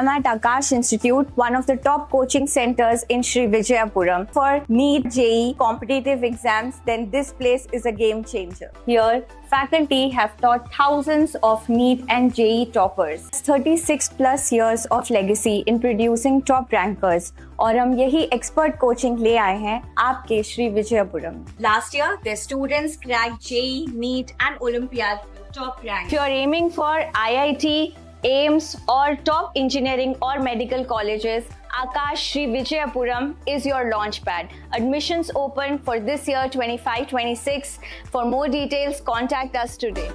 am at Akash Institute, one of the top coaching centers in Sri Vijayapuram. For NEET JEE competitive exams, then this place is a game changer. Here, faculty have taught thousands of NEET and JEE toppers. 36 plus years of legacy in producing top rankers. और हम यही expert coaching ले आए हैं आपके Shri Vijayapuram. Last year, their students cracked JEE, NEET and Olympiad top rank. If you are aiming for IIT, AIMS or top engineering or medical colleges, Akash Sri Vijayapuram is your launch pad. Admissions open for this year 25-26. For more details, contact us today.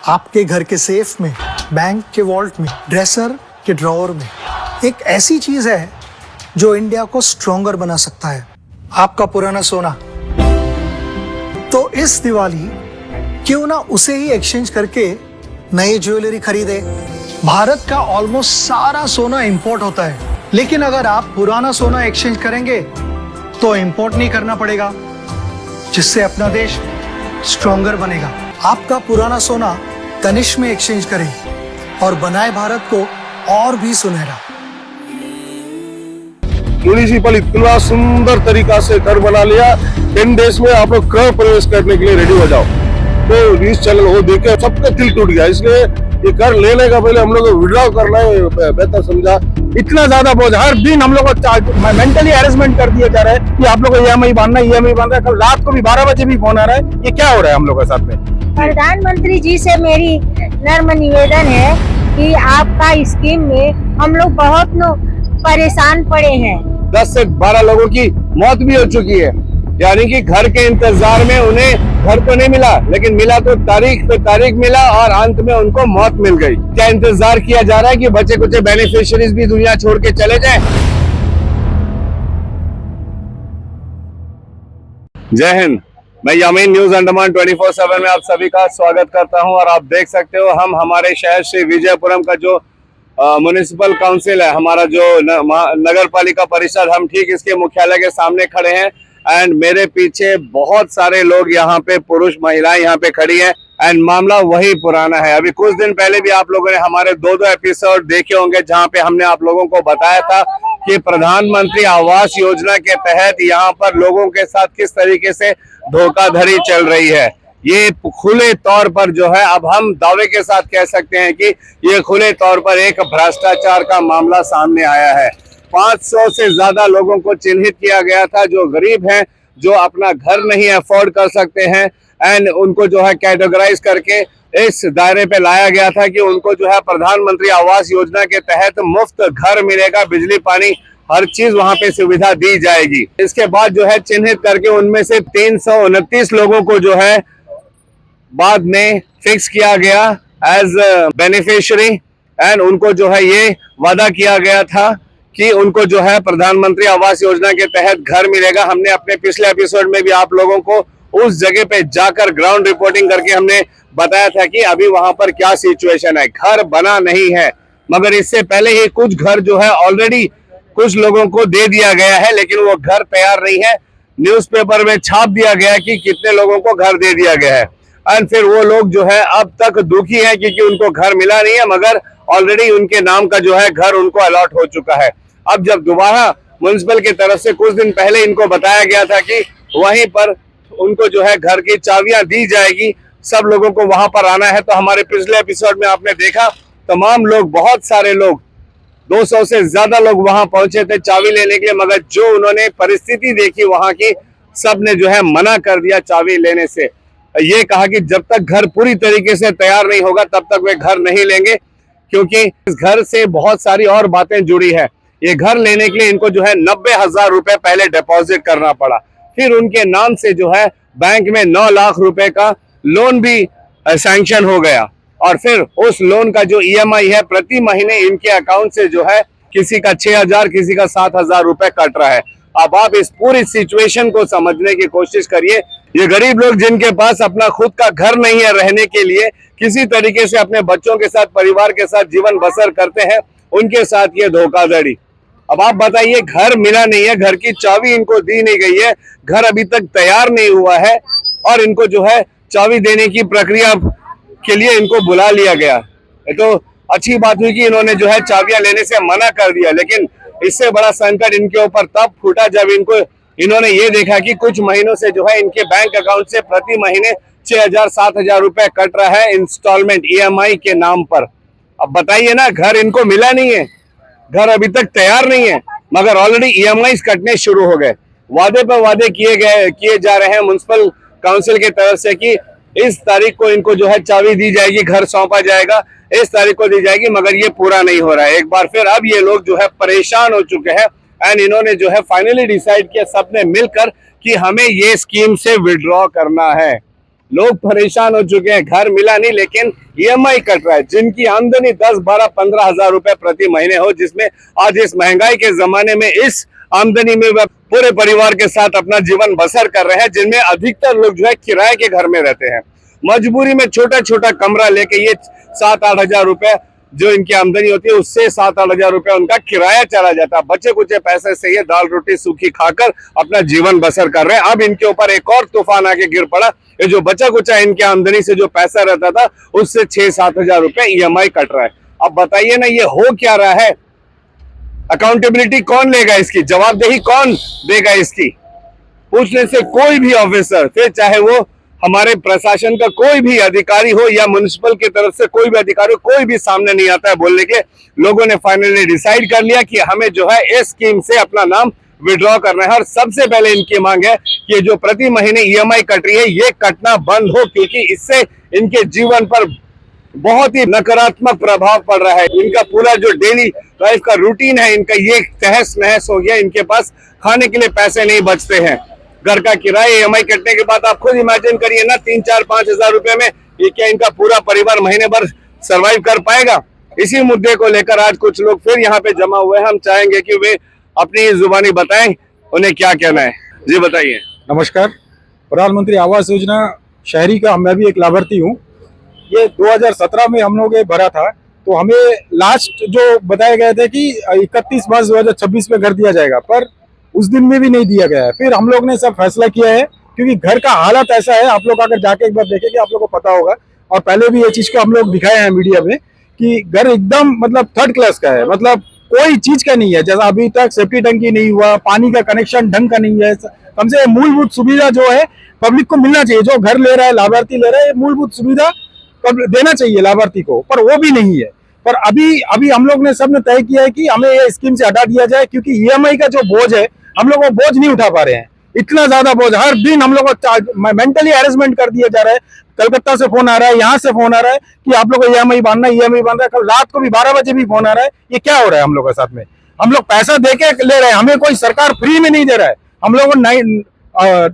आपके घर के safe में, bank के vault में, dresser के drawer में एक ऐसी चीज है जो इंडिया को स्ट्रॉन्गर बना सकता है, आपका पुराना सोना. तो इस दिवाली क्यों ना उसे ही एक्सचेंज करके नई ज्वेलरी खरीदे. भारत का ऑलमोस्ट सारा सोना इंपोर्ट होता है, लेकिन अगर आप पुराना सोना एक्सचेंज करेंगे तो इंपोर्ट नहीं करना पड़ेगा, जिससे अपना देश स्ट्रॉन्गर बनेगा. आपका पुराना सोना तनिष्क में एक्सचेंज करें और बनाए भारत को और भी सुनहरा. म्यूनिसिपल इतना सुंदर तरीका से घर बना लिया, 10 डेज में आप लोग घर प्रवेश करने के लिए रेडी हो जाओ. तो न्यूज चैनल वो देखे सबका दिल टूट गया. इसलिए ये घर लेने का पहले हम लोग को विड्रॉ करना है बेहतर समझा. इतना ज्यादा बोझ हर दिन हम लोग को मेंटली हैरेसमेंट कर दिया जा रहा है कि आप लोग को EMI बांधना है. कल रात को भी 12 बजे भी फोन आ रहा है. ये क्या हो रहा है हम लोग के साथ में. प्रधानमंत्री जी से मेरी नर्म निवेदन है कि आपका स्कीम में हम लोग बहुत परेशान पड़े हैं. 10 से 12 लोगों की मौत भी हो चुकी है. यानी कि घर के इंतजार में उन्हें घर तो नहीं मिला, लेकिन मिला तो तारीख पे तारीख मिला और अंत में उनको मौत मिल गई. क्या इंतजार किया जा रहा है कि बचे कुछ बेनिफिशियरीज भी दुनिया छोड़ के चले जाएं? जय हिंद. मैं यामीन न्यूज अंडमान 24/7 में आप सभी का स्वागत करता हूं. और आप देख सकते हो हम हमारे शहर श्री विजयपुरम का जो म्युनिसिपल काउंसिल है, हमारा जो नगर पालिका परिषद, हम ठीक इसके मुख्यालय के सामने खड़े हैं. एंड मेरे पीछे बहुत सारे लोग यहाँ पे, पुरुष महिलाएं यहाँ पे खड़ी हैं. एंड मामला वही पुराना है. अभी कुछ दिन पहले भी आप लोगों ने हमारे 2 एपिसोड देखे होंगे जहाँ पे हमने आप लोगों को बताया था कि प्रधानमंत्री आवास योजना के तहत यहाँ पर लोगों के साथ किस तरीके से धोखाधड़ी चल रही है. ये खुले तौर पर जो है, अब हम दावे के साथ कह सकते हैं कि ये खुले तौर पर एक भ्रष्टाचार का मामला सामने आया है. 500 से ज्यादा लोगों को चिन्हित किया गया था जो गरीब हैं, जो अपना घर नहीं अफोर्ड कर सकते हैं. एंड उनको जो है कैटेगराइज करके इस दायरे पे लाया गया था कि उनको जो है प्रधानमंत्री आवास योजना के तहत मुफ्त घर मिलेगा, बिजली पानी हर चीज वहां पे सुविधा दी जाएगी. इसके बाद जो है चिन्हित करके उनमें से 329 लोगों को जो है बाद में फिक्स किया गया एज बेनिफिशियरी. एंड उनको जो है ये वादा किया गया था कि उनको जो है प्रधानमंत्री आवास योजना के तहत घर मिलेगा. हमने अपने पिछले एपिसोड में भी आप लोगों को उस जगह पे जाकर ग्राउंड रिपोर्टिंग करके हमने बताया था कि अभी वहां पर क्या सिचुएशन है. घर बना नहीं है, मगर इससे पहले ही कुछ घर जो है ऑलरेडी कुछ लोगों को दे दिया गया है, लेकिन वो घर तैयार नहीं है. न्यूज़पेपर में छाप दिया गया कि कितने लोगों को घर दे दिया गया है. एंड फिर वो लोग जो है अब तक दुखी है क्योंकि उनको घर मिला नहीं है, मगर ऑलरेडी उनके नाम का जो है घर उनको अलॉट हो चुका है. अब जब दोबारा म्युनिसिपल की तरफ से कुछ दिन पहले इनको बताया गया था कि वहीं पर उनको जो है घर की चाबियां दी जाएगी, सब लोगों को वहां पर आना है. तो हमारे पिछले एपिसोड में आपने देखा तमाम लोग, बहुत सारे लोग, 200 से ज्यादा लोग वहां पहुंचे थे चाबी लेने के लिए, मगर जो उन्होंने परिस्थिति देखी वहां की, सब ने जो है मना कर दिया चाबी लेने से. ये कहा कि जब तक घर पूरी तरीके से तैयार नहीं होगा तब तक वे घर नहीं लेंगे, क्योंकि इस घर से बहुत सारी और बातें जुड़ी है. ये घर लेने के लिए इनको जो है 90,000 रुपए पहले डिपॉजिट करना पड़ा. फिर उनके नाम से जो है बैंक में 9 लाख रुपए का लोन भी सैंक्शन हो गया. और फिर उस लोन का जो EMI है प्रति महीने इनके अकाउंट से जो है किसी का 6,000, किसी का 7,000 रुपए कट रहा है. अब आप इस पूरी सिचुएशन को समझने की कोशिश करिए. ये गरीब लोग जिनके पास अपना खुद का घर नहीं है रहने के लिए, किसी तरीके से अपने बच्चों के साथ, परिवार के साथ जीवन बसर करते हैं, उनके साथ ये धोखाधड़ी. अब आप बताइए, घर मिला नहीं है, घर की चाबी इनको दी नहीं गई है, घर अभी तक तैयार नहीं हुआ है और इनको जो है चाबी देने की प्रक्रिया के लिए इनको बुला लिया गया. तो अच्छी बात हुई कि इन्होंने जो है चाबियां लेने से मना कर दिया, लेकिन इससे बड़ा संकट इनके ऊपर तब फूटा जब इन्होंने ये देखा कि कुछ महीनों से जो है इनके बैंक अकाउंट से प्रति महीने 6,000-7,000 रुपए कट रहा है इंस्टॉलमेंट EMI के नाम पर। अब बताइए ना, घर इनको मिला नहीं है, घर अभी तक तैयार नहीं है, मगर ऑलरेडी EMI कटने शुरू हो गए। वादे पर वादे किए जा रहे हैं म्युनिसिपल काउंसिल की तरफ से कि इस तारीख को इनको जो है चाबी दी जाएगी, घर सौंपा जाएगा, इस तारीख को दी जाएगी, मगर ये पूरा नहीं हो रहा है। एक बार फिर अब ये लोग जो है परेशान हो चुके हैं एंड इन्होंने जो है फाइनली डिसाइड किया सबने मिलकर कि हमें ये स्कीम से विड्रॉ करना है। लोग परेशान हो चुके हैं, घर मिला नहीं लेकिन EMI कट रहा है। जिनकी आमदनी 10, 12, 15 हजार रुपए प्रति महीने हो, जिसमें आज इस महंगाई के जमाने में इस आमदनी में वह पूरे परिवार के साथ अपना जीवन बसर कर रहे हैं, जिनमें अधिकतर लोग जो है किराए के घर में रहते हैं। मजबूरी में छोटा छोटा कमरा लेके ये 7-8 हजार रुपए जो इनकी आमदनी होती है, उससे 7-8 हजार रुपए उनका किराया चला जाता है। बचे कुछ पैसे से ये दाल रोटी सूखी खाकर अपना जीवन बसर कर रहे हैं। अब इनके ऊपर एक और तूफान आके गिर पड़ा। ये जो बचा कुचा इनकी आमदनी से जो पैसा रहता था, उससे 6-7 हजार रुपए EMI कट रहा है। अब बताइए ना, ये हो क्या रहा है? अकाउंटेबिलिटी कौन लेगा इसकी? जवाबदेही कौन देगा इसकी? पूछने से कोई भी ऑफिसर, फिर चाहे वो हमारे प्रशासन का कोई भी अधिकारी हो या म्युनिसिपल की तरफ से कोई भी अधिकारी हो, कोई भी सामने नहीं आता है बोलने के। लोगों ने फाइनली डिसाइड कर लिया कि हमें जो है इस स्कीम से अपना नाम विड्रॉ करना है। और सबसे पहले इनकी मांग है कि जो प्रति महीने EMI कट रही है, ये कटना बंद हो, क्योंकि इससे इनके जीवन पर बहुत ही नकारात्मक प्रभाव पड़ रहा है। इनका पूरा जो डेली लाइफ का रूटीन है, इनका ये तहस नहस हो गया। इनके पास खाने के लिए पैसे नहीं बचते हैं। घर का किराया EMI कटने के बाद आप खुद इमेजिन करिए ना, 3, 4, 5 हजार रुपए में ये क्या इनका पूरा परिवार महीने भर सरवाइव कर पाएगा? इसी मुद्दे को लेकर आज कुछ लोग फिर यहाँ पे जमा हुए हैं। हम चाहेंगे कि वे अपनी जुबानी बताएं उन्हें क्या कहना है। जी बताइए। नमस्कार। प्रधानमंत्री आवास योजना शहरी का मैं भी एक लाभार्थी हूँ। ये 2017 में हम लोग ये भरा था, तो हमें लास्ट जो बताए गए थे कि 31 मार्च 2026 में घर दिया जाएगा, पर उस दिन में भी नहीं दिया गया है। फिर हम लोग ने सब फैसला किया है, क्योंकि घर का हालत ऐसा है, आप लोग अगर जाके एक बार देखेंगे आप लोग को पता होगा, और पहले भी ये चीज को हम लोग दिखाए हैं मीडिया में कि घर एकदम मतलब 3rd क्लास का है, मतलब कोई चीज का नहीं है। जैसा अभी तक सेफ्टी टंकी नहीं हुआ, पानी का कनेक्शन ढंग का नहीं है। कम से मूलभूत सुविधा जो है पब्लिक को मिलना चाहिए। जो घर ले रहा है, लाभार्थी ले रहा है, मूलभूत सुविधा देना चाहिए लाभार्थी को, पर वो भी नहीं है। पर अभी हम लोग ने सबने तय किया है कि हमें ये स्कीम से हटा दिया जाए, क्योंकि EMI का जो बोझ है हम लोग वो बोझ नहीं उठा पा रहे हैं। इतना ज्यादा बोझ, हर दिन हम लोग को मेंटली हैरेसमेंट कर दिया जा रहा है। कलकत्ता से फोन आ रहा है, यहाँ से फोन आ रहा है कि आप लोग को EMI बांधना है। कल रात को भी 12 बजे भी फोन आ रहा है। ये क्या हो रहा है हम लोग के साथ में? हम लोग पैसा दे के ले रहे हैं, हमें कोई सरकार फ्री में नहीं दे रहा है। हम लोग को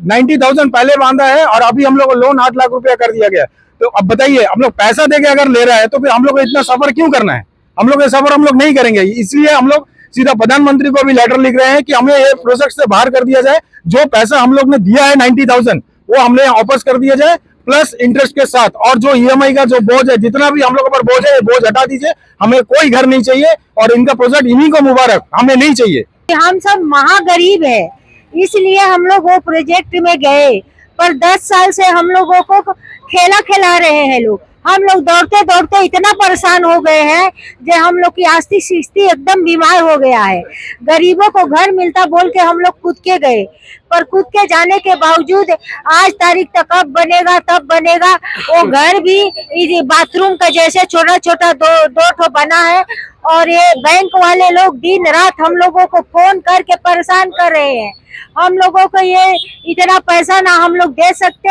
90,000 पहले बांधा है और अभी हम लोग को लोन 8 लाख रुपया कर दिया गया। तो अब बताइए, हम लोग पैसा देके अगर ले रहा है तो फिर हम लोग को इतना सफर क्यों करना है? हम लोग ये सफर हम लोग नहीं करेंगे। इसलिए हम लोग सीधा प्रधानमंत्री को भी लेटर लिख रहे हैं कि हमें ये प्रोजेक्ट से बाहर कर दिया जाए। जो पैसा हम लोग ने दिया है 90,000, वो हमने वापस कर दिया जाए, प्लस इंटरेस्ट के साथ। और जो EMI का जो बोझ है, जितना भी हम लोग पर बोझ है, ये बोझ हटा दीजिए। हमें कोई घर नहीं चाहिए और इनका प्रोजेक्ट इन्हीं को मुबारक, हमें नहीं चाहिए। हम सब महागरीब है, इसलिए हम लोग वो प्रोजेक्ट में गए, पर 10 साल से हम लोगों को खेला खिला रहे हैं लोग। हम लोग दौड़ते दौड़ते इतना परेशान हो गए हैं जो हम लोग की आस्ती शिस्ती एकदम बीमार हो गया है। गरीबों को घर मिलता बोल के हम लोग कूद के गए, पर कूद के जाने के बावजूद आज तारीख तक कब बनेगा तब बनेगा। वो घर भी बाथरूम का जैसे छोटा छोटा दो ठो बना है। और ये बैंक वाले लोग दिन रात हम लोगों को फोन करके परेशान कर रहे हैं। हम लोगों को ये इतना पैसा ना हम लोग दे सकते,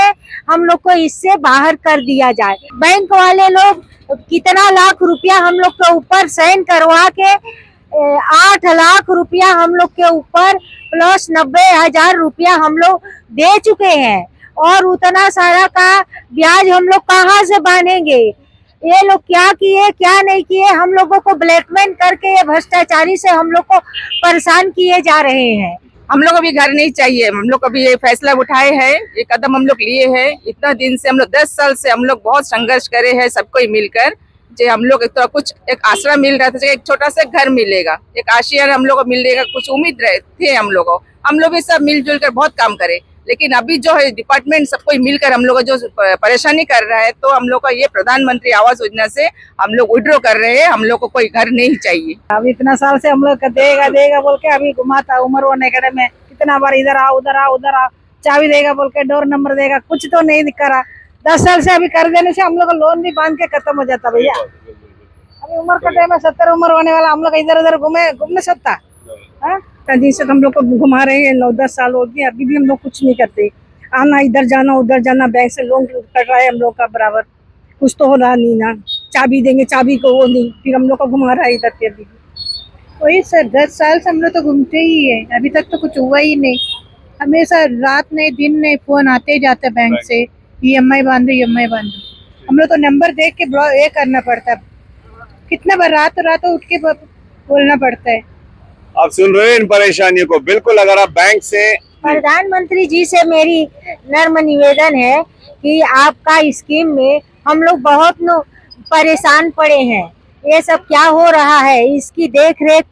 हम लोग को इससे बाहर कर दिया जाए। बैंक वाले लोग कितना लाख रुपया हम लोग के ऊपर साइन करवा के 8 लाख रुपया हम लोग के ऊपर प्लस 90,000 रुपया हम लोग दे चुके हैं। और उतना सारा का ब्याज हम लोग कहाँ से बांधेंगे? ये लोग क्या किए क्या नहीं किए, हम लोगों को ब्लैकमेल करके ये भ्रष्टाचारी से हम लोग को परेशान किए जा रहे हैं। हम लोग अभी घर नहीं चाहिए। हम लोग अभी ये फैसला उठाए हैं, ये कदम हम लोग लिए हैं। इतना दिन से हम लोग 10 साल से हम लोग बहुत संघर्ष करे हैं, सबको मिलकर। जो हम लोग एक आसरा मिल रहा था, एक छोटा सा घर मिलेगा, एक आशियाना हम लोग को मिलेगा, कुछ उम्मीद थे हम लोग को। हम लोग भी सब मिलजुल कर बहुत काम करे, लेकिन अभी जो है डिपार्टमेंट सबको मिलकर हम लोग जो परेशानी कर रहा है, तो हम लोग का ये प्रधानमंत्री आवास योजना से हम लोग विड्रॉ कर रहे हैं। हम लोग को कोई घर नहीं चाहिए। अब इतना साल से हम लोग का देगा देगा बोल के अभी घुमाता उम्र होने के में कितना बार इधर आओ उधर आओ उधर आओ, चाबी देगा बोल के डोर नंबर देगा, कुछ तो नहीं दिखा रहा। 10 साल से अभी कर देने से हम लोग का लोन भी बांध के खत्म हो जाता भैया। अभी उम्र का टाइम है, 70 उम्र होने वाला, हम लोग इधर उधर घूम नहीं सकता। दिन से हम लोग को घुमा रहे हैं, 9-10 साल हो गए, अभी भी हम लोग कुछ नहीं करते। आना इधर जाना उधर जाना, बैंक से लोन कट रहा है हम लोग का बराबर, कुछ तो हो रहा नहीं ना। चाबी देंगे, चाबी को वो नहीं, फिर हम लोग को घुमा रहा है इधर के अभी। वही सर 10 साल से हम लोग तो घूमते ही है, अभी तक तो कुछ हुआ ही नहीं। हमेशा रात नहीं दिन नहीं फोन आते जाते बैंक से, EMI बांधो EMI बांधो। हम लोग तो नंबर देख के ये करना पड़ता है, कितना बार रात उठ के बोलना पड़ता है। आप सुन रहे हैं इन परेशानियों को। बिल्कुल, अगर आप बैंक से प्रधानमंत्री जी से मेरी नर्म निवेदन है कि आपका स्कीम में हम लोग बहुत परेशान पड़े हैं, ये सब क्या हो रहा है इसकी देख रेख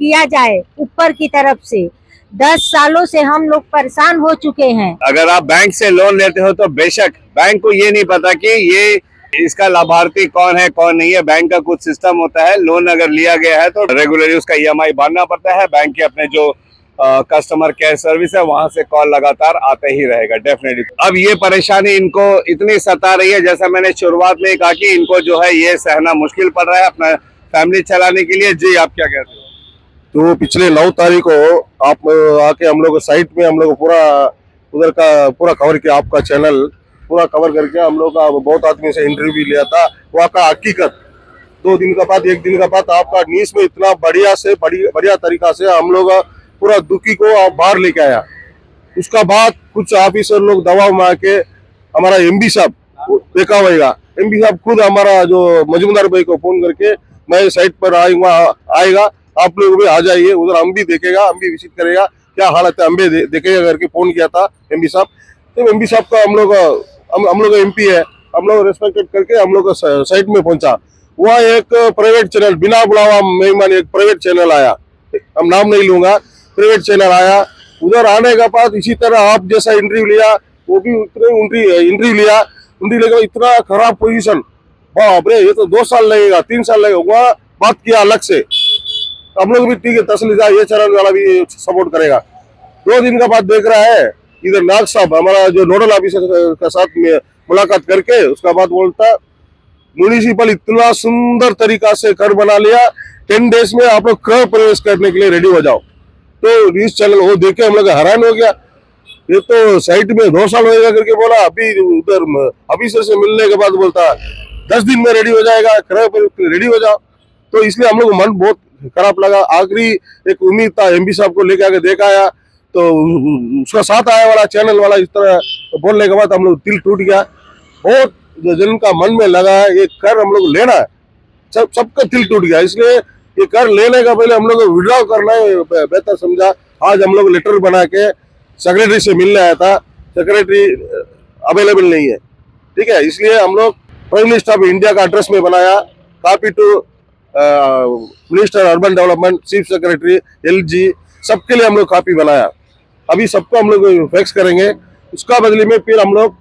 किया जाए ऊपर की तरफ से। 10 सालों से हम लोग परेशान हो चुके हैं। अगर आप बैंक से लोन लेते हो तो बेशक बैंक को ये नहीं पता कि ये इसका लाभार्थी कौन है कौन नहीं है। बैंक का कुछ सिस्टम होता है, लोन अगर लिया गया है तो रेगुलरली उसका EMI भरना पड़ता है। बैंक के अपने जो कस्टमर केयर सर्विस है वहां से कॉल लगातार आते ही रहेगा डेफिनेटली। अब ये परेशानी इनको इतनी सता रही है, जैसा मैंने शुरुआत में कहा कि इनको जो है ये सहना मुश्किल पड़ रहा है अपना फैमिली चलाने के लिए। जी, आप क्या कहते हो? तो पिछले 9 तारीख को आप आके हम लोग साइट में हम लोग पूरा उधर का पूरा कवर किया, आपका चैनल पूरा कवर करके हम लोग का बहुत आदमी से इंटरव्यू लिया था। वहाँ का हकीकत 2 दिन का बाद 1 दिन का बाद आपका न्यूज में इतना बढ़िया तरीका से हम लोग पूरा दुखी को आप बाहर लेके आया। उसका बाद कुछ ऑफिसर लोग दबाव में आके हमारा MB साहब देखा होगा, MB साहब खुद हमारा जो मजूमदार भाई को फोन करके मैं साइट पर आएगा, आप लोग भी आ जाइए उधर, हम भी देखेगा, हम भी विजिट करेगा क्या हालत है, हम भी देखेगा करके फोन किया था MB साहब। तो MB साहब का हम लोग MP है, हम लोग रेस्पेक्टेड करके हम लोग साइट में पहुंचा। वहाँ एक प्राइवेट चैनल बिना बुलावा मेहमान एक प्राइवेट चैनल आया, हम नाम नहीं लूंगा, प्राइवेट चैनल आया। उधर आने के बाद इसी तरह आप जैसा इंटरव्यू लिया, वो भी उतने इंटरव्यू लिया, लेकर इतना खराब पोजीशन, बाप रे ये तो 2 साल लगेगा 3 साल लगेगा। वहाँ बात किया अलग से, हम लोग भी ठीक है तसलीजा, ये चैनल वाला भी सपोर्ट करेगा। 2 दिन का बाद देख रहा है इधर नाग साहब हमारा जो नोडल ऑफिसर के साथ में मुलाकात करके उसका बाद बोलता म्युनिसिपल इतना सुंदर तरीका से घर बना लिया, 10 डेज में आप लोग गृह प्रवेश करने के लिए रेडी हो जाओ। तो न्यूज चैनल वो देखे हम लोग हैरान हो गया, ये तो साइट में 2 साल होएगा करके बोला, अभी उधर ऑफिसर से मिलने के बाद बोलता 10 दिन में रेडी हो जाएगा, गृह प्रवेश रेडी हो जाओ। तो इसलिए हम लोग मन बहुत खराब लगा। आखिरी एक उम्मीद था MB साहब को लेके आके देखा आया, तो उसका साथ आया वाला चैनल वाला इस तरह बोलने के बाद हम लोग दिल टूट गया। बहुत जिनका मन में लगा है ये कर हम लोग लेना है, सबका दिल टूट गया। इसलिए ये कर लेने का पहले हम लोग विड्रॉ करना है बेहतर समझा। आज हम लोग लेटर बना के सेक्रेटरी से मिलने आया था, सेक्रेटरी अवेलेबल नहीं है, ठीक है। इसलिए हम लोग प्राइम मिनिस्टर ऑफ इंडिया का एड्रेस में बनाया, copy to minister urban development, chief secretary, LG, सबके लिए हम लोग कॉपी बनाया। अभी सबको हम लोग फैक्स करेंगे। उसका बदले में फिर हम लोग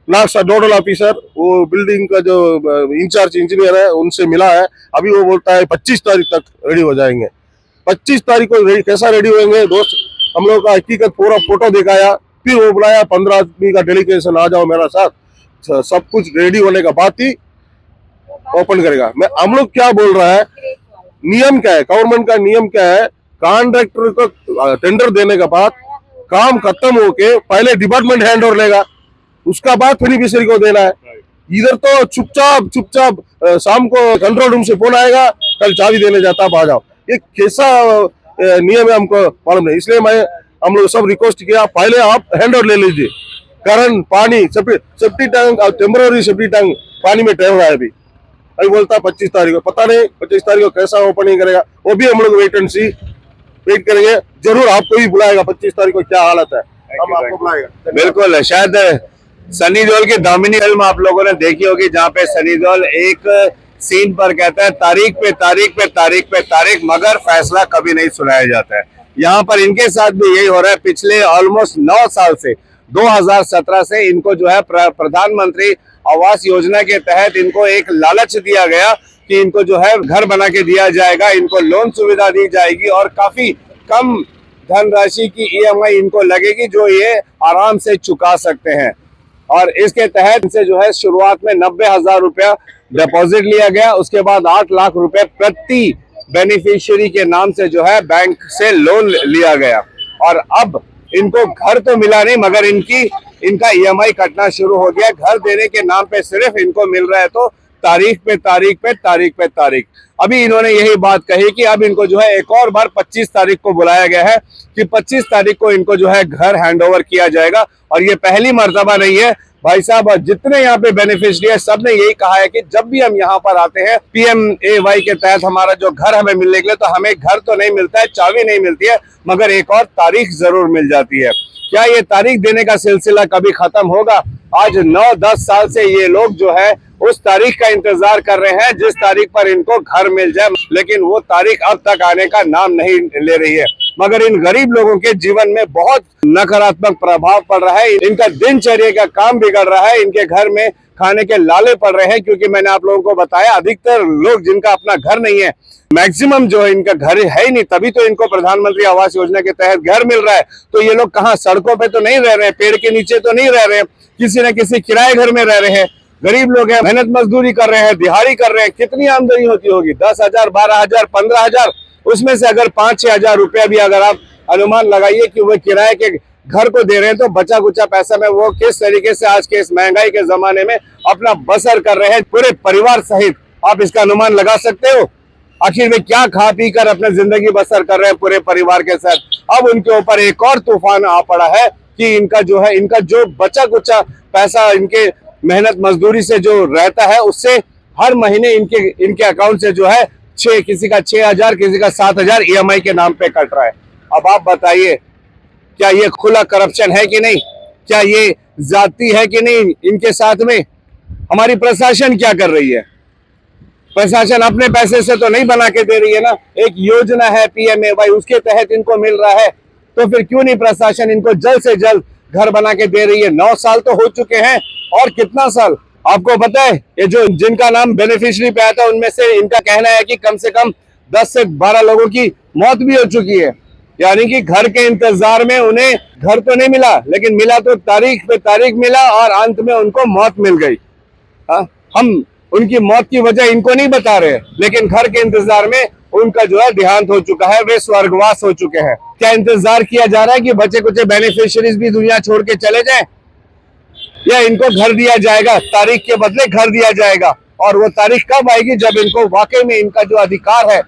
नागसा नोडल ऑफिसर, वो बिल्डिंग का जो इंचार्ज इंजीनियर है उनसे मिला है। अभी वो बोलता है 25 तारीख तक रेडी हो जाएंगे। 25 तारीख को कैसा रेडी होंगे दोस्त, हम लोग का हकीकत पूरा फोटो दिखाया, फिर वो बुलाया 15 आदमी का डेलीगेशन आ जाओ मेरा साथ, सब कुछ रेडी होने का बाद ही ओपन करेगा। मैं हम लोग क्या बोल रहा है, नियम क्या है, गवर्नमेंट का नियम क्या है, कॉन्ट्रैक्टर को टेंडर देने के बाद काम खत्म होके पहले डिपार्टमेंट हैंड ओवर लेगा, उसका बाद बेनिफिशियरी को देना है। इधर तो चुपचाप शाम को कंट्रोल रूम से फोन आएगा, कल चाबी देने जाता आप आ जाओ। ये कैसा नियम है हमको मालूम नहीं। इसलिए हम लोग सब रिक्वेस्ट किया, पहले आप हैंड ओवर ले लीजिए। करंट पानी safety tank temporary safety tank पानी में टहल रहा है अभी बोलता 25 तारीख को, पता नहीं 25 तारीख को कैसा ओपनिंग करेगा, वो भी हम लोग वेट करेंगे। जरूर आपको भी बुलाएगा 25 तारीख को, क्या हालत है हम आपको बुलाएगा। बिल्कुल, शायद सनी देओल की दामिनी फिल्म आप लोगों ने देखी होगी, जहाँ पे सनी देओल एक सीन पर कहता है तारीख पे तारीख, मगर फैसला कभी नहीं सुनाया जाता है। यहाँ पर इनके साथ भी यही हो रहा है। पिछले ऑलमोस्ट 9 साल से 2017 से इनको जो है प्रधानमंत्री आवास योजना के तहत इनको एक लालच दिया गया कि इनको जो है घर बना के दिया जाएगा, इनको लोन सुविधा दी जाएगी और काफी कम धनराशि की EMI इनको लगेगी जो ये आराम से चुका सकते हैं। और इसके तहत इनसे जो है शुरुआत में 90,000 रुपया डिपॉजिट लिया गया, उसके बाद 8 लाख रुपए प्रति बेनिफिशियरी के नाम से जो है बैंक से लोन लिया गया। और अब इनको घर तो मिला नहीं मगर इनका EMI कटना शुरू हो गया। घर देने के नाम पे सिर्फ इनको मिल रहा है तो तारीख पे तारीख पे तारीख पे तारीख। अभी इन्होंने यही बात कही कि अब इनको जो है एक और बार 25 तारीख को बुलाया गया है कि 25 तारीख को इनको जो है घर हैंडओवर किया जाएगा। और ये पहली मर्तबा नहीं है भाई साहब, जितने यहाँ पे बेनिफिशियरी है सब ने यही कहा है कि जब भी हम यहाँ पर आते हैं PMAY के तहत हमारा जो घर हमें मिलने के लिए, तो हमें घर तो नहीं मिलता है, चाबी नहीं मिलती है, मगर एक और तारीख जरूर मिल जाती है। क्या ये तारीख देने का सिलसिला कभी खत्म होगा? आज 9-10 साल से ये लोग जो है उस तारीख का इंतजार कर रहे हैं जिस तारीख पर इनको घर मिल जाए, लेकिन वो तारीख अब तक आने का नाम नहीं ले रही है। मगर इन गरीब लोगों के जीवन में बहुत नकारात्मक प्रभाव पड़ रहा है, इनका दिनचर्या का काम बिगड़ रहा है, इनके घर में खाने के लाले पड़ रहे हैं। क्योंकि मैंने आप लोगों को बताया अधिकतर लोग जिनका अपना घर नहीं है, मैक्सिमम जो है इनका घर है ही नहीं, तभी तो इनको प्रधानमंत्री आवास योजना के तहत घर मिल रहा है। तो ये लोग कहाँ, सड़कों पे तो नहीं रह रहे हैं, पेड़ के नीचे तो नहीं रह रहे हैं, किसी न किसी किराए घर में रह रहे हैं। गरीब लोग हैं, मेहनत मजदूरी कर रहे हैं, दिहाड़ी कर रहे हैं। कितनी आमदनी होती होगी? 10,000, 12,000, 15,000, उसमें से अगर 5-6 हजार रुपया भी अगर आप अनुमान लगाइए कि वो किराए के घर को दे रहे हैं, तो बचा कुचा पैसा में वो किस तरीके से आज के इस महंगाई के जमाने में अपना बसर कर रहे हैं पूरे परिवार सहित। आप इसका अनुमान लगा सकते हो आखिर वे क्या खा पी कर अपने जिंदगी बसर कर रहे हैं पूरे परिवार के साथ। अब उनके ऊपर एक और तूफान आ पड़ा है कि इनका जो बचा कुचा पैसा इनके मेहनत मजदूरी से जो रहता है, उससे हर महीने इनके अकाउंट से जो है किसी का 6,000, किसी का 7,000 EMI के नाम पे कट रहा है। अब आप बताइए, क्या ये खुला करप्शन है कि नहीं? क्या ये जाति है कि नहीं? इनके साथ में हमारी प्रशासन क्या कर रही है? प्रशासन अपने पैसे से तो नहीं बना के दे रही है ना। एक योजना है PMAY, उसके तहत इनको मिल रहा है, तो फिर क्यों नहीं प्रशासन इनको जल्द से जल्द घर बना के दे रही है? 9 साल तो हो चुके हैं, और कितना साल आपको पता है? ये जो जिनका नाम बेनिफिशियरी पे आया था, उनमें से इनका कहना है कि कम से कम 10 से 12 लोगों की मौत भी हो चुकी है। यानी कि घर के इंतजार में उन्हें घर तो नहीं मिला, लेकिन मिला तो तारीख पे तारीख मिला और अंत में उनको मौत मिल गई। हम उनकी मौत की वजह इनको नहीं बता रहे, लेकिन घर के इंतजार में उनका जो है देहांत हो चुका है, वे स्वर्गवास हो चुके हैं। क्या इंतजार किया जा रहा है कि बचे कुछ बेनिफिशियरीज भी दुनिया छोड़ के चले जाएं, या इनको घर दिया जाएगा? तारीख के बदले घर दिया जाएगा। और वो तारीख कब आएगी? जब इनको वाकई में इनका जो अधिकार है,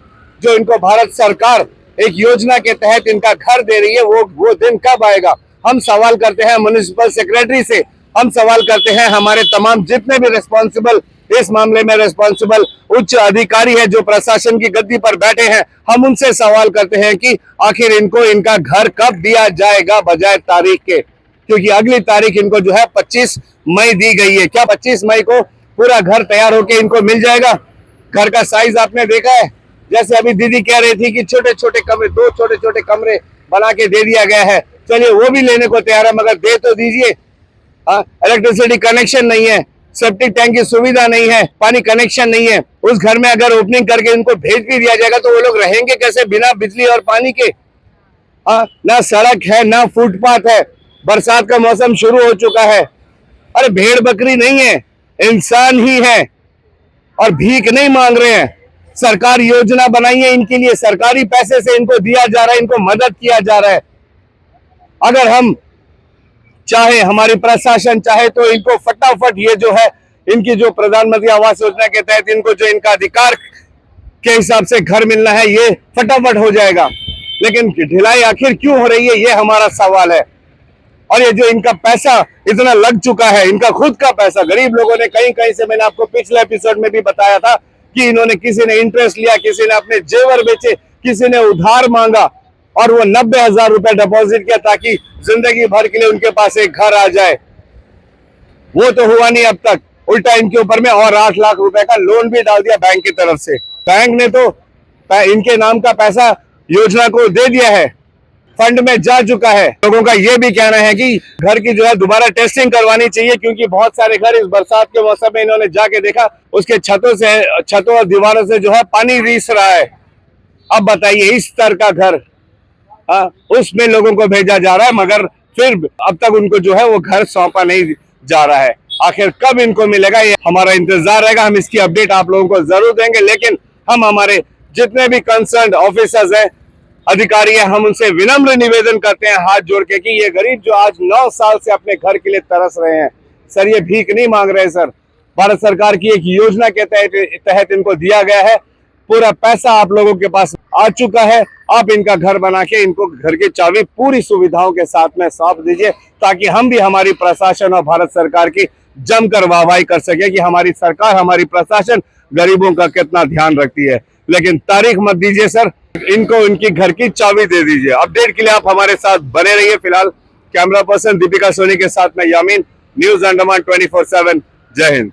जो इनको भारत सरकार एक योजना के तहत इनका घर दे रही है, वो दिन कब आएगा? हम सवाल करते हैं म्युनिसिपल सेक्रेटरी से, हम सवाल करते हैं हमारे तमाम जितने भी रिस्पॉन्सिबल, इस मामले में रिस्पॉन्सिबल उच्च अधिकारी है जो प्रशासन की गद्दी पर बैठे हैं, हम उनसे सवाल करते हैं कि आखिर इनको इनका घर कब दिया जाएगा बजाय तारीख के? क्योंकि अगली तारीख इनको जो है 25 मई दी गई है। क्या 25 मई को पूरा घर तैयार होके इनको मिल जाएगा? घर का साइज आपने देखा है? जैसे अभी दीदी कह रही थी कि छोटे छोटे कमरे, 2 छोटे छोटे कमरे बना के दे दिया गया है। चलिए वो भी लेने को तैयार है, मगर दे तो दीजिए। इलेक्ट्रिसिटी कनेक्शन नहीं है, सेप्टिक टैंक की सुविधा नहीं है, पानी कनेक्शन नहीं है। उस घर में अगर ओपनिंग करके इनको भेज भी दिया जाएगा तो वो लोग रहेंगे कैसे बिना बिजली और पानी के? ना सड़क है, ना फुटपाथ है। बरसात का मौसम शुरू हो चुका है। अरे भेड़ बकरी नहीं है, इंसान ही है, और भीख नहीं मांग रहे हैं। सरकार योजना बनाई है इनके लिए, सरकारी पैसे से इनको दिया जा रहा है, इनको मदद किया जा रहा है। अगर हम चाहे, हमारी प्रशासन चाहे, तो इनको फटाफट ये जो है इनकी जो प्रधानमंत्री आवास योजना के तहत इनको जो इनका अधिकार के हिसाब से घर मिलना है, ये फटाफट हो जाएगा। लेकिन ढिलाई आखिर क्यों हो रही है, ये हमारा सवाल है। और ये जो इनका पैसा इतना लग चुका है, इनका खुद का पैसा, गरीब लोगों ने कहीं कहीं से, मैंने आपको पिछले एपिसोड में भी बताया था कि इन्होंने, किसी ने इंटरेस्ट लिया, किसी ने अपने जेवर बेचे, किसी ने उधार मांगा, और वो 90,000 रुपए डिपॉजिट किया ताकि जिंदगी भर के लिए उनके पास एक घर आ जाए। वो तो हुआ नहीं अब तक, उल्टा इनके ऊपर में और 8 लाख रुपए का लोन भी डाल दिया बैंक की तरफ से। बैंक ने तो इनके नाम का पैसा योजना को दे दिया है, फंड में जा चुका है। लोगों का ये भी कहना है कि घर की जो है दोबारा टेस्टिंग करवानी चाहिए, क्योंकि बहुत सारे घर इस बरसात के मौसम में इन्होंने जाके देखा, उसके छतों और दीवारों से जो है पानी रीस रहा है। अब बताइए, इस स्तर का घर, हाँ, उसमें लोगों को भेजा जा रहा है, मगर फिर अब तक उनको जो है वो घर सौंपा नहीं जा रहा है। आखिर कब इनको मिलेगा, ये हमारा इंतजार रहेगा। हम इसकी अपडेट आप लोगों को जरूर देंगे, लेकिन हम हमारे जितने भी कंसर्न ऑफिसर्स हैं, अधिकारी हैं, हम उनसे विनम्र निवेदन करते हैं हाथ जोड़ के कि ये गरीब जो आज 9 साल से अपने घर के लिए तरस रहे हैं, सर ये भीख नहीं मांग रहे सर, भारत सरकार की एक योजना के तहत इनको दिया गया है, पूरा पैसा आप लोगों के पास आ चुका है। आप इनका घर बना के इनको घर की चाबी पूरी सुविधाओं के साथ में सौंप दीजिए, ताकि हम भी हमारी प्रशासन और भारत सरकार की जमकर वाहवाही कर सके कि हमारी सरकार, हमारी प्रशासन गरीबों का कितना ध्यान रखती है। लेकिन तारीख मत दीजिए सर, इनको इनकी घर की चाबी दे दीजिए। अपडेट के लिए आप हमारे साथ बने रहिए। फिलहाल कैमरा पर्सन दीपिका सोनी के साथ में यामीन, न्यूज अंडमान 24/7। जय हिंद।